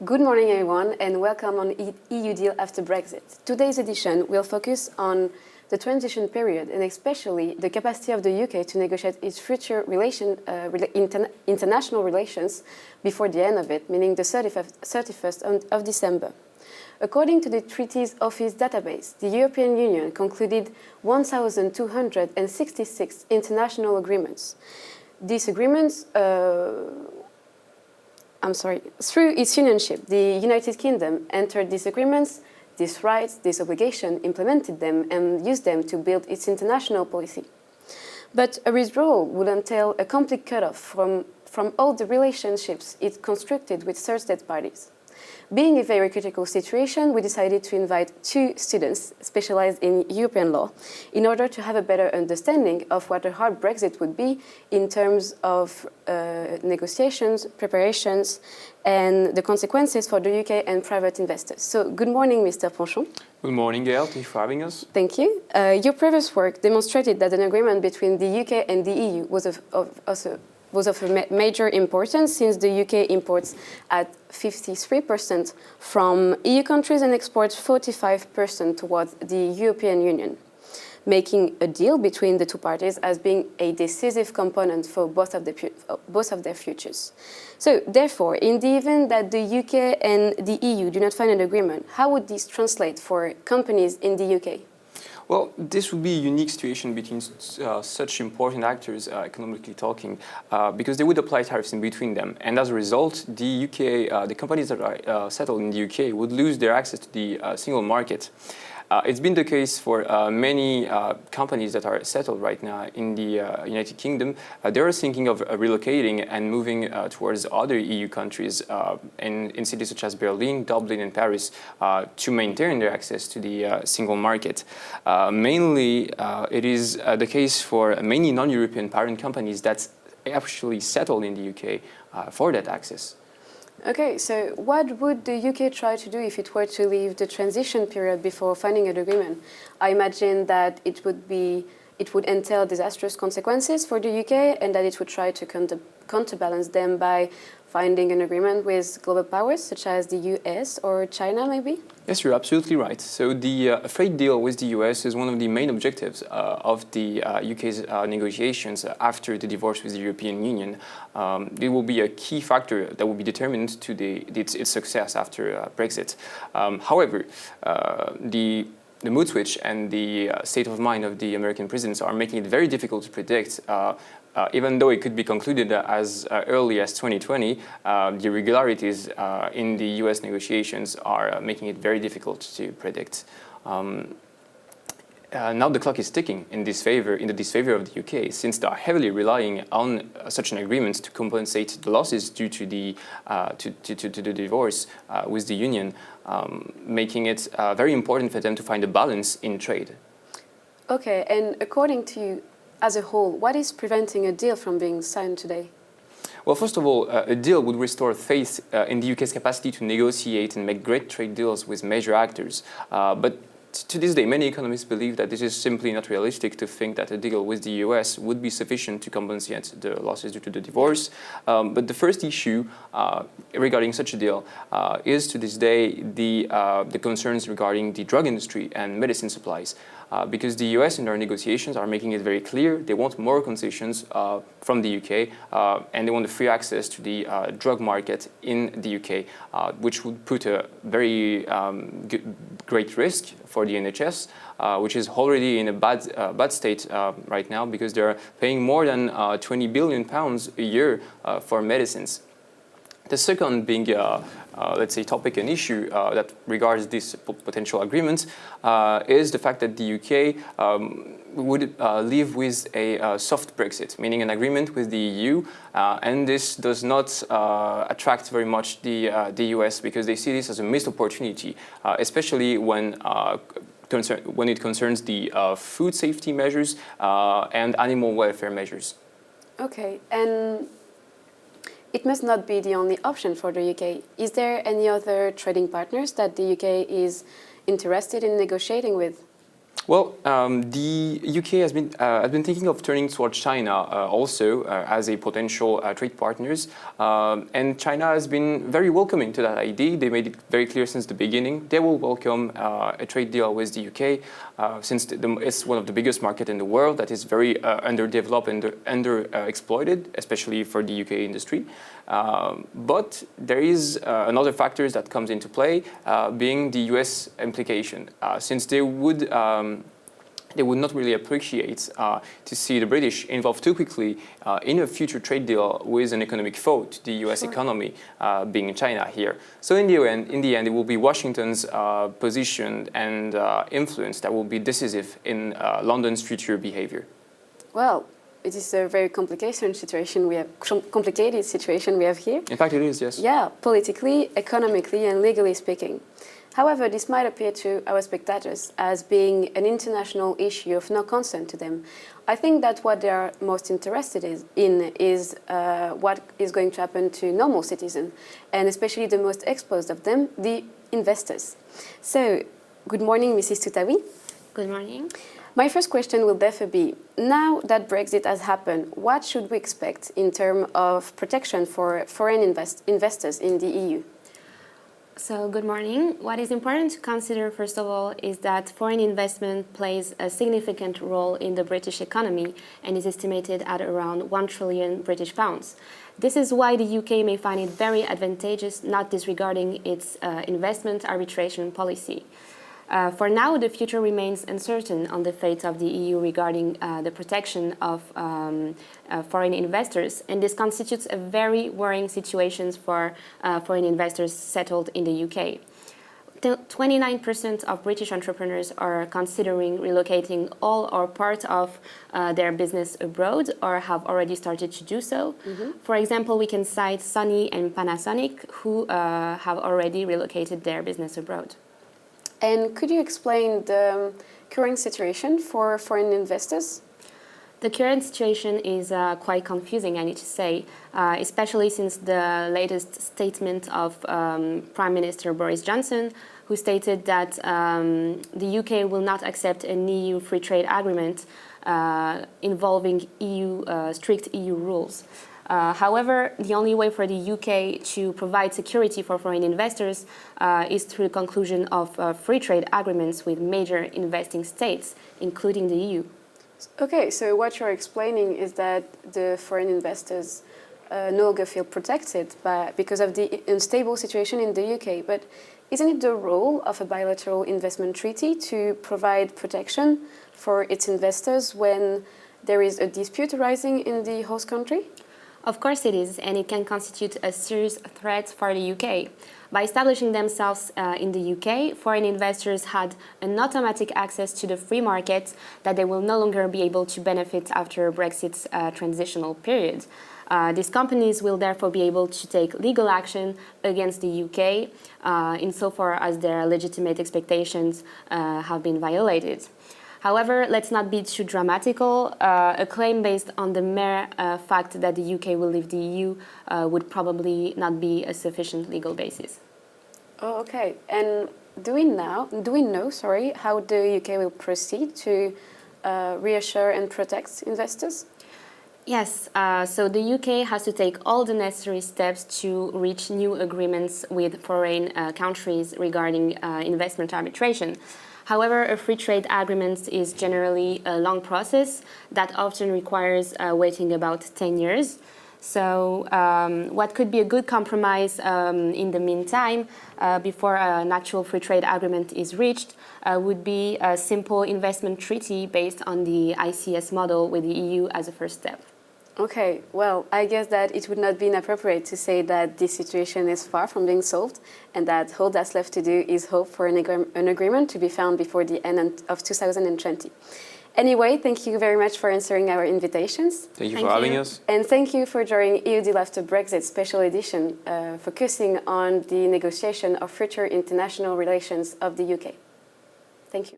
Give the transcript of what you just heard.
Good morning, everyone, and welcome on EU Deal after Brexit. Today's edition will focus on the transition period and especially the capacity of the UK to negotiate its future international relations before the end of it, meaning the 31st of December. According to the Treaties Office database, the European Union concluded 1,266 international agreements. These agreements through its unionship, the United Kingdom entered these agreements, these rights, this obligation, implemented them and used them to build its international policy. But a withdrawal would entail a complete cut-off from all the relationships it constructed with third parties. Being a very critical situation, we decided to invite two students specialized in European law in order to have a better understanding of what a hard Brexit would be in terms of negotiations, preparations, and the consequences for the UK and private investors. So, good morning, Mr. Ponchon. Good morning, Gaëlle. Thank you for having us. Thank you. Your previous work demonstrated that an agreement between the UK and the EU was of major importance since the UK imports at 53% from EU countries and exports 45% towards the European Union, making a deal between the two parties as being a decisive component for both of their futures. So, therefore, in the event that the UK and the EU do not find an agreement, how would this translate for companies in the UK? Well, this would be a unique situation between such important actors, economically talking, because they would apply tariffs in between them. And as a result, the companies that are settled in the UK would lose their access to the single market. It's been the case for many companies that are settled right now in the United Kingdom. They are thinking of relocating and moving towards other EU countries in cities such as Berlin, Dublin, and Paris to maintain their access to the single market. Mainly, it is the case for many non-European parent companies that actually settled in the UK for that access. Okay, so what would the UK try to do if it were to leave the transition period before finding an agreement? I imagine that it would entail disastrous consequences for the UK and that it would try to counterbalance them by finding an agreement with global powers such as the US or China, maybe? Yes, you're absolutely right. So the trade deal with the US is one of the main objectives of the UK's negotiations after the divorce with the European Union. It will be a key factor that will be determined to its success after Brexit. However, the mood switch and the state of mind of the American presidents are making it very difficult to predict. Even though it could be concluded as early as 2020, the irregularities in the US negotiations are making it very difficult to predict. Now the clock is ticking in the disfavor of the UK, since they are heavily relying on such an agreement to compensate the losses due to the divorce with the Union, making it very important for them to find a balance in trade. Okay, and according to you, as a whole, what is preventing a deal from being signed today? Well, first of all, a deal would restore faith in the UK's capacity to negotiate and make great trade deals with major actors. But to this day, many economists believe that this is simply not realistic to think that a deal with the US would be sufficient to compensate the losses due to the divorce. But the first issue regarding such a deal is to this day the concerns regarding the drug industry and medicine supplies. Because the US in their negotiations are making it very clear they want more concessions from the UK and they want free access to the drug market in the UK, which would put a very great risk for the NHS, which is already in a bad state right now because they're paying more than £20 billion a year for medicines. The second being, let's say, topic and issue that regards this potential agreement is the fact that the UK would live with a soft Brexit, meaning an agreement with the EU, and this does not attract very much the US because they see this as a missed opportunity, especially when it concerns the food safety measures and animal welfare measures. Okay, and it must not be the only option for the UK. Is there any other trading partners that the UK is interested in negotiating with? Well, the UK has been thinking of turning towards China also as a potential trade partners, and China has been very welcoming to that idea. They made it very clear since the beginning they will welcome a trade deal with the UK, since it's one of the biggest markets in the world that is very underdeveloped and underexploited, especially for the UK industry. But there is another factors that comes into play, being the US implication, since they would not really appreciate to see the British involved too quickly in a future trade deal with an economic foe to the US economy, being China here. So in the end, it will be Washington's position and influence that will be decisive in London's future behavior. Well, it is a very complicated situation we have here. In fact, it is, yes. Yeah, politically, economically, and legally speaking. However, this might appear to our spectators as being an international issue of no concern to them. I think that what they are most interested in is what is going to happen to normal citizens, and especially the most exposed of them, the investors. So, good morning, Mrs. Toutaoui. Good morning. My first question will therefore be, now that Brexit has happened, what should we expect in terms of protection for foreign investors in the EU? So, good morning. What is important to consider, first of all, is that foreign investment plays a significant role in the British economy and is estimated at around 1 trillion British pounds. This is why the UK may find it very advantageous not disregarding its investment arbitration policy. For now, the future remains uncertain on the fate of the EU regarding the protection of foreign investors, and this constitutes a very worrying situation for foreign investors settled in the UK. 29% of British entrepreneurs are considering relocating all or part of their business abroad or have already started to do so. Mm-hmm. For example, we can cite Sony and Panasonic, who have already relocated their business abroad. And could you explain the current situation for foreign investors? The current situation is quite confusing, I need to say, especially since the latest statement of Prime Minister Boris Johnson, who stated that the UK will not accept an EU free trade agreement involving strict EU rules. However, the only way for the UK to provide security for foreign investors is through the conclusion of free trade agreements with major investing states, including the EU. Okay, so what you're explaining is that the foreign investors no longer feel protected because of the unstable situation in the UK. But isn't it the role of a bilateral investment treaty to provide protection for its investors when there is a dispute arising in the host country? Of course it is, and it can constitute a serious threat for the UK. By establishing themselves in the UK, foreign investors had an automatic access to the free market that they will no longer be able to benefit after Brexit's transitional period. These companies will therefore be able to take legal action against the UK insofar as their legitimate expectations have been violated. However, let's not be too dramatical. A claim based on the mere fact that the UK will leave the EU would probably not be a sufficient legal basis. Oh, okay. And do we know, how the UK will proceed to reassure and protect investors? Yes, so the UK has to take all the necessary steps to reach new agreements with foreign countries regarding investment arbitration. However, a free trade agreement is generally a long process that often requires waiting about 10 years. So what could be a good compromise in the meantime, before an actual free trade agreement is reached, would be a simple investment treaty based on the ICS model with the EU as a first step. Okay, well, I guess that it would not be inappropriate to say that this situation is far from being solved and that all that's left to do is hope for an agreement to be found before the end of 2020. Anyway, thank you very much for answering our invitations. Thank you for having us. And thank you for joining EU Deal After Brexit special edition, focusing on the negotiation of future international relations of the UK. Thank you.